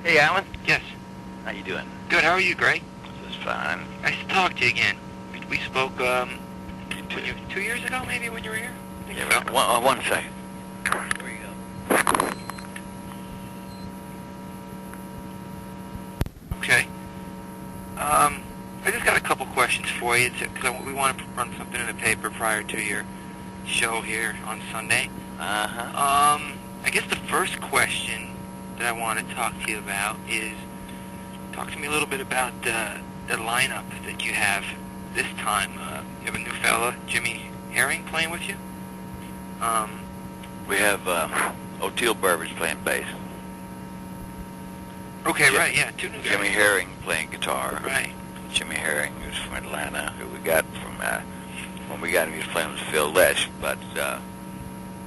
Hey, Alan. Yes. How you doing? Good. How are you, Gregg? Just fine. Nice to talk to you again. We spoke 2 years ago, maybe, when you were here. I think so. One second. There you go. Okay. I just got a couple questions for you because we want to run something in the paper prior to your show here on Sunday. I guess the first question that I want to talk to you about is, talk to me a little bit about the lineup that you have this time. You have a new fella, Jimmy Herring, playing with you? We have O'Teal Burbage playing bass. Okay, right, yeah, two new guys. Jimmy Herring playing guitar. Right. Jimmy Herring, who's from Atlanta, who we got from, when we got him, he was playing with Phil Lesh, but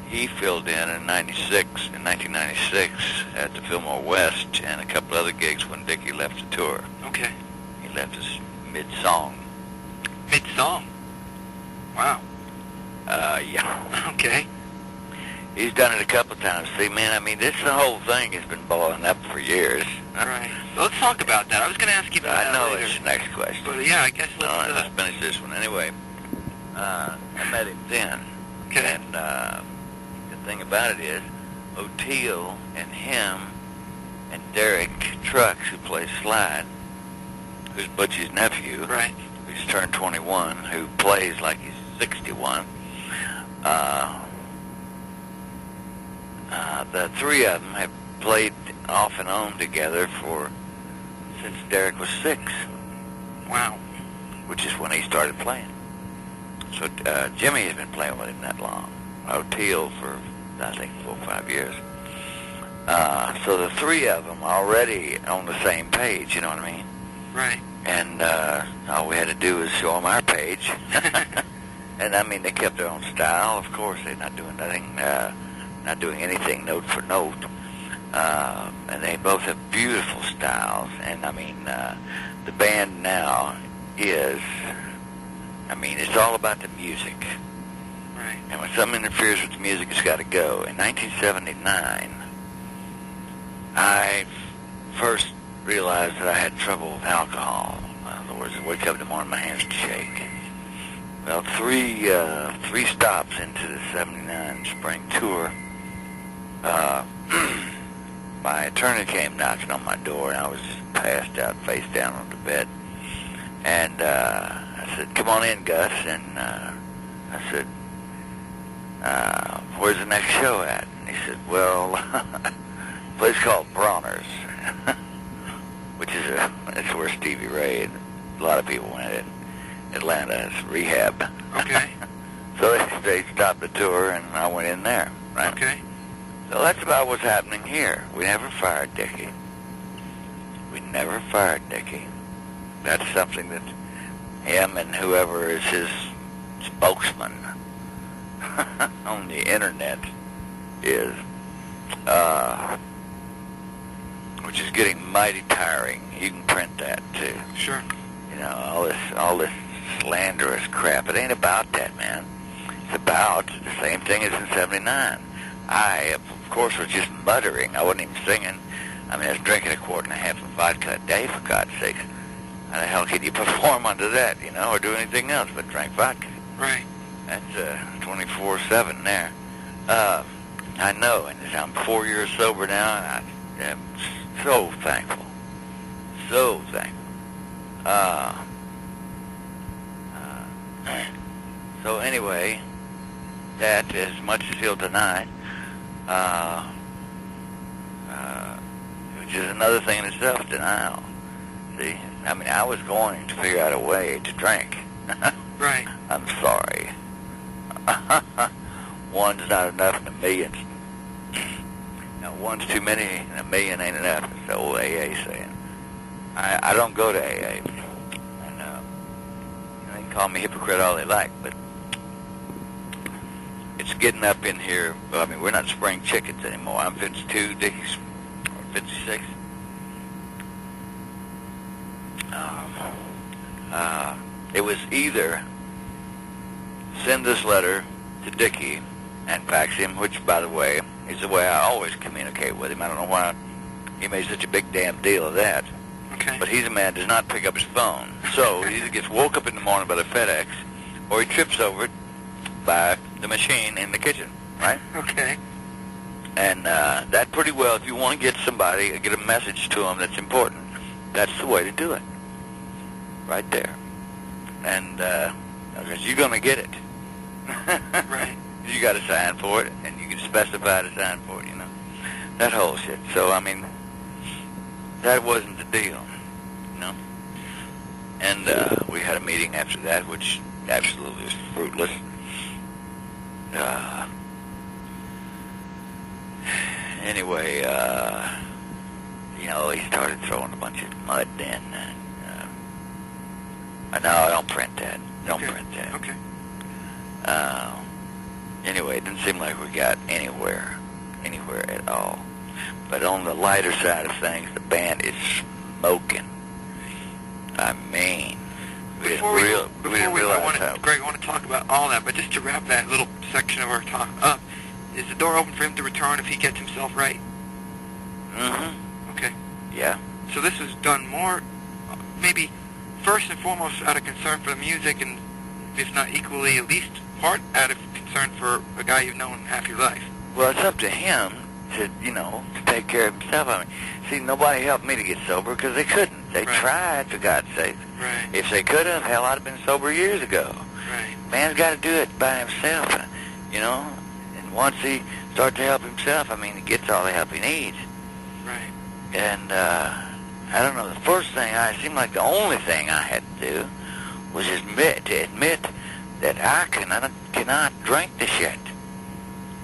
he filled in 1996 at the Fillmore West and a couple other gigs when Dickey left the tour. Okay. He left us mid-song. Mid-song? Wow. Yeah. Okay. He's done it a couple of times. See, man, I mean, the whole thing has been boiling up for years. Right. So let's talk about that. I was going to ask you about that I know later. it's the next question. But yeah, I guess Let's finish this one. Anyway, I met him then. Okay. And the thing about it is, O'Teal and him and Derek Trucks, who plays slide, who's Butchie's nephew, right, who's turned 21, who plays like he's 61, the three of them have played off and on together since Derek was 6. Wow. Which is when he started playing. So Jimmy has been playing with him that long. O'Teal for, I think, 4 or 5 years. So the three of them are already on the same page, you know what I mean? Right. And all we had to do was show them our page. And I mean, they kept their own style. Of course, they're not doing nothing, not doing anything note for note. And they both have beautiful styles. And I mean, the band now is, I mean, it's all about the music. Right. And when something interferes with the music, it's got to go. In 1979, I first realized that I had trouble with alcohol. In other words, I wake up in the morning, my hands would shake. Well, three stops into the 79 spring tour, my attorney came knocking on my door, and I was just passed out, face down on the bed. And I said, "Come on in, Gus." And I said, "Where's the next show at?" And he said, "Well, a place called Bronner's," which is it's where Stevie Ray and a lot of people went in Atlanta. It's rehab. Okay. So they stopped the tour, and I went in there. Right. Okay. So that's about what's happening here. We never fired Dickey. We never fired Dickey. That's something that him and whoever is his spokesman on the internet is, which is getting mighty tiring. You can print that too. Sure. You know, all this slanderous crap. It ain't about that, man. It's about the same thing as in '79. I, of course, was just muttering. I wasn't even singing. I mean, I was drinking 1.5 quarts of vodka a day, for God's sakes. How the hell can you perform under that, you know, or do anything else but drink vodka? Right. That's 24/7 there. I know, and I'm 4 years sober now, and I am so thankful. So thankful. So anyway, that, as much as he'll deny, which is another thing in itself, denial. See, I mean, I was going to figure out a way to drink. Right. I'm sorry. One's not enough and a million's... Now, one's too many and a million ain't enough. It's the old AA saying. I don't go to AA. And, they can call me hypocrite all they like, but it's getting up in here. Well, I mean, we're not spring chickens anymore. I'm 52, Dickey's 56. It was either send this letter to Dickey and fax him, which, by the way, is the way I always communicate with him. I don't know why he made such a big damn deal of that. Okay. But he's a man who does not pick up his phone. So he either gets woke up in the morning by the FedEx, or he trips over it by the machine in the kitchen, right? Okay. And that pretty well, if you want to get somebody, get a message to them that's important, that's the way to do it. Right there. And because you're going to get it. Right. You got to sign for it, and you can specify to sign for it, you know. That whole shit. So, I mean, that wasn't the deal, you know. And we had a meeting after that, which absolutely was fruitless. Anyway, you know, he started throwing a bunch of mud in. No, don't print that. Don't print that. Okay. Anyway, it didn't seem like we got anywhere at all. But on the lighter side of things, the band is smoking. I mean, Greg, I want to talk about all that, but just to wrap that little section of our talk up, is the door open for him to return if he gets himself right? Mm-hmm. Okay. Yeah. So this was done more, maybe first and foremost out of concern for the music, and if not equally, at least part out of concern for a guy you've known half your life. Well, it's up to him to, you know, to take care of himself. I mean, see, nobody helped me to get sober because they couldn't. They tried, for God's sake. Right. If they could have, hell, I'd have been sober years ago. Right. Man's got to do it by himself, you know. And once he starts to help himself, I mean, he gets all the help he needs. Right. And I don't know. The first thing, it seemed like the only thing I had to do was admit that I cannot drink the shit.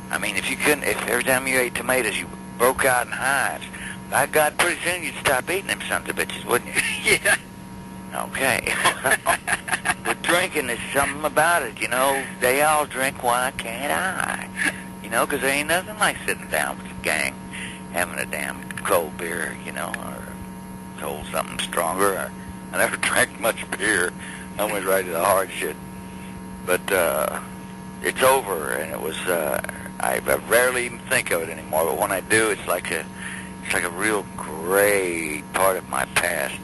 I mean, if every time you ate tomatoes, you broke out in hives, by God, pretty soon you'd stop eating them sons of bitches, wouldn't you? Yeah. Okay. But drinking is something about it, you know. They all drink, why can't I? You know, because there ain't nothing like sitting down with the gang, having a damn cold beer, you know, or cold something stronger. I never drank much beer. I went right to the hard shit. But it's over, and it was. I rarely even think of it anymore. But when I do, it's like a real gray part of my past.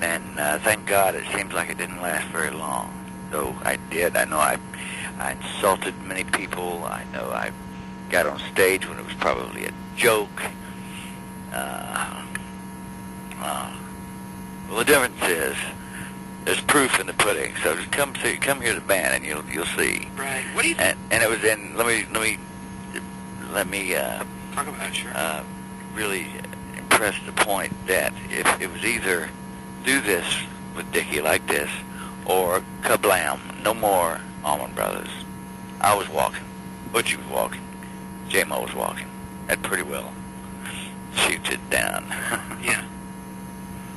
And thank God, it seems like it didn't last very long. Though I did. I know I insulted many people. I know I got on stage when it was probably a joke. Well, the difference is there's proof in the pudding. So just come hear the band, and you'll see. Right. What do you think? And it was in. Let me talk about it. Sure. Really impress the point that if it was either do this with Dickey like this, or kablam, no more Allman Brothers. I was walking, Butchie was walking, J-Mo was walking. That pretty well shoots it down. Yeah.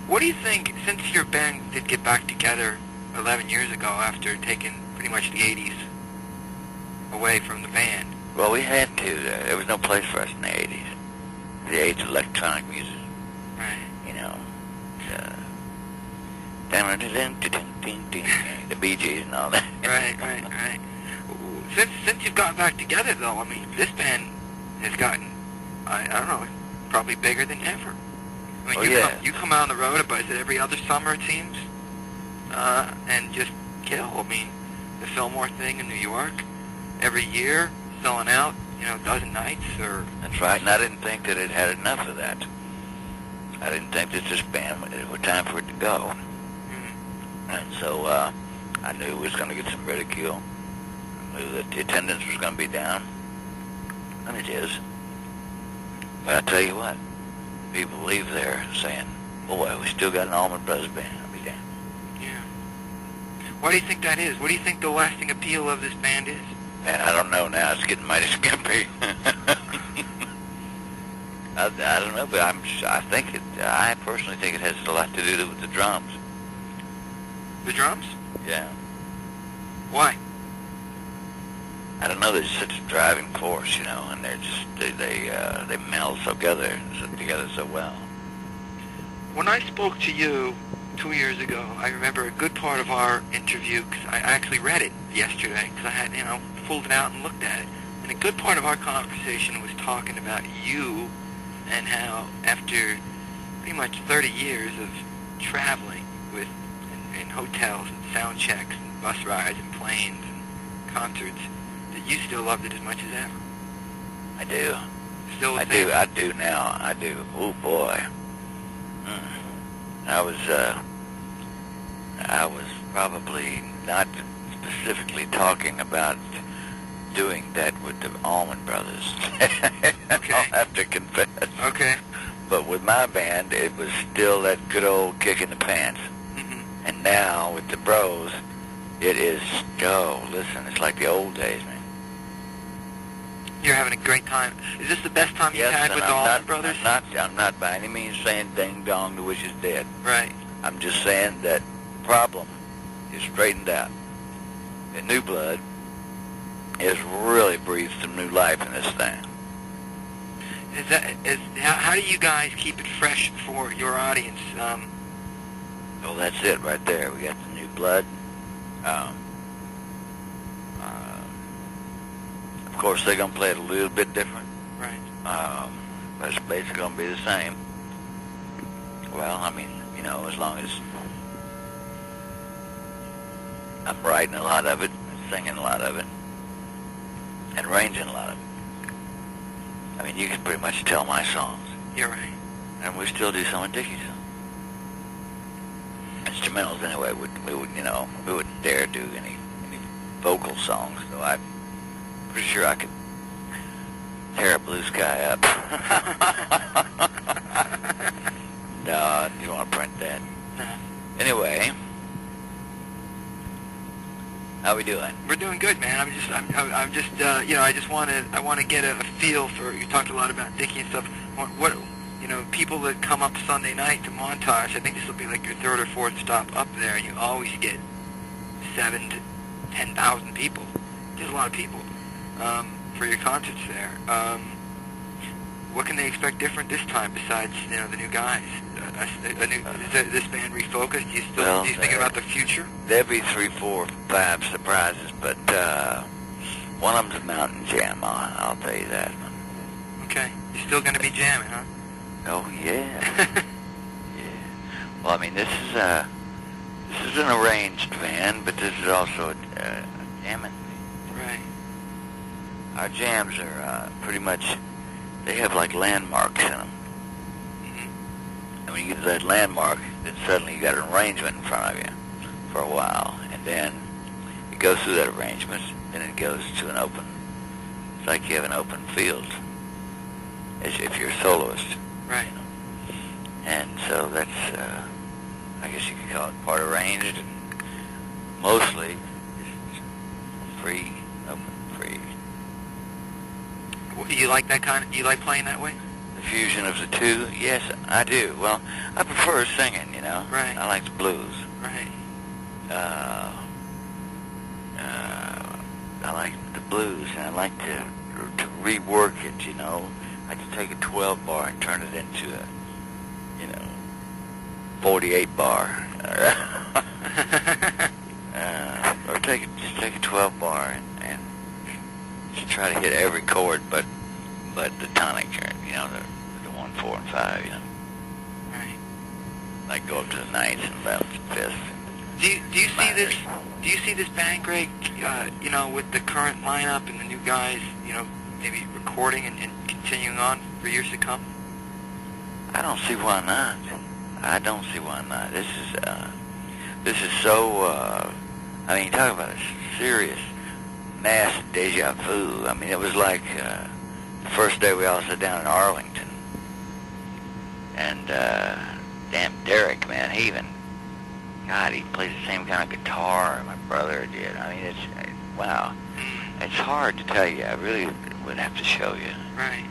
What do you think, since your band did get back together 11 years ago after taking pretty much the 80s away from the band? Well, we had to. There was no place for us in the 80s. The age of electronic music. Right. You know. The Bee Gees and all that. Right. Since you've gotten back together, though, I mean, this band has gotten, I don't know, probably bigger than ever. I mean, you come out on the road about every other summer, it seems, and just kill. I mean, the Fillmore thing in New York, every year, selling out, a dozen nights. That's right, and I didn't think that it had enough of that. I didn't think that this band, it was time for it to go. Mm-hmm. And so I knew it was going to get some ridicule. I knew that the attendance was going to be down, and it is. But I tell you what, people leave there saying, boy, we still got an Allman Brothers band. I'll be damned. Yeah. Why do you think that is? What do you think the lasting appeal of this band is? Man, I don't know now. It's getting mighty skimpy. I don't know, but I personally think it has a lot to do with the drums. The drums? Yeah. Why? I don't know. They're such a driving force, and they're just they meld together so well. When I spoke to you 2 years ago, I remember a good part of our interview, because I actually read it yesterday, because I had pulled it out and looked at it, and a good part of our conversation was talking about you and how after pretty much 30 years of traveling with in hotels and sound checks and bus rides and planes and concerts, that you still loved it as much as ever. I do. Still the I same? do. I do now. I do. Oh boy. I was probably not specifically talking about doing that with the Allman Brothers. Okay. I'll have to confess. Okay. But with my band, it was still that good old kick in the pants. Mm-hmm. And now with the Bros, it is, listen, it's like the old days, man. You're having a great time. Is this the best time you've had and with the Allman Brothers? I'm not by any means saying ding dong, the wish is dead. Right. I'm just saying that the problem is straightened out. The new blood has really breathed some new life in this thing. How do you guys keep it fresh for your audience? Oh, that's it right there. We got the new blood. Of course, they're going to play it a little bit different. Right. But it's basically going to be the same. Well, I mean, as long as I'm writing a lot of it, singing a lot of it, and arranging a lot of it. I mean, you can pretty much tell my songs. You're right. And we still do some of Dickey's songs. Instrumentals, anyway. We wouldn't dare do any vocal songs, so I'm pretty sure I could tear a blue sky up. No, you don't want to print that. No. Anyway, how we doing? We're doing good, man. I'm just I want to get a feel for. You talked a lot about Dickey and stuff. What people that come up Sunday night to Montage. I think this will be like your third or fourth stop up there, and you always get 7,000 to 10,000 people. There's a lot of people for your concerts there. What can they expect different this time besides the new guys? Is this band refocused? Do you think about the future? There'll be 3, 4, 5 surprises, but one of them's a mountain jam. I'll tell you that. Okay, you're still going to be jamming, huh? Oh yeah. Yeah. Well, I mean, this is an arranged band, but this is also a jamming. Right. Our jams are pretty much. They have like landmarks in them. Mm-hmm. And when you get to that landmark, then suddenly you got an arrangement in front of you for a while, and then it goes through that arrangement, then it goes to an open. It's like you have an open field, as if you're a soloist. Right. And so that's, I guess you could call it part arranged, and mostly just free, open, free. Do you like that kind of? Do you like playing that way? The fusion of the two, yes, I do. Well, I prefer singing, Right. I like the blues. Right. I like the blues, and I like to rework it, I like to take a 12 bar and turn it into a, 48 bar. Or just take a 12 bar and just try to hit every chord but the tonic, the 1, 4, and 5, Right. Like go up to the ninth and 11th and 5th. Do you see this? Do you see this band, Gregg? With the current lineup and the new guys, maybe recording and continuing on for years to come? I don't see why not. I don't see why not. This is so. I mean, talk about a serious mass deja vu. I mean, it was like the first day we all sat down in Arlington, and damn Derek, man, he plays the same kind of guitar my brother did. I mean, wow. It's hard to tell you. I really would have to show you. Right.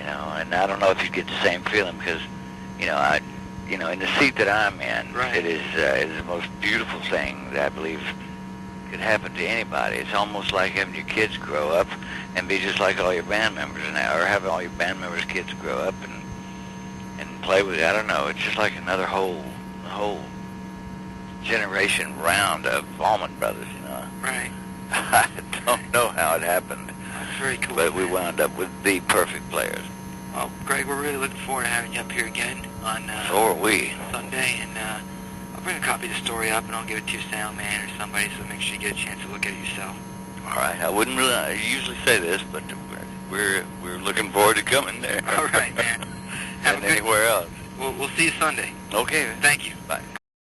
And I don't know if you get the same feeling because, in the seat that I'm in, right. It is the most beautiful thing that I believe could happen to anybody. It's almost like having your kids grow up and be just like all your band members now, or having all your band members' kids grow up and play with it. I don't know. It's just like another whole generation round of Allman Brothers, Right. I don't know how it happened. That's very cool. But we wound up with the perfect players. Well, Greg, we're really looking forward to having you up here again on So are we. Sunday, and I'll bring a copy of the story up, and I'll give it to your sound man or somebody, so make sure you get a chance to look at it yourself. All right. I wouldn't really I usually say this, but we're looking forward to coming there. All right, man. And anywhere else. We'll see you Sunday. Okay. Thank you. Bye.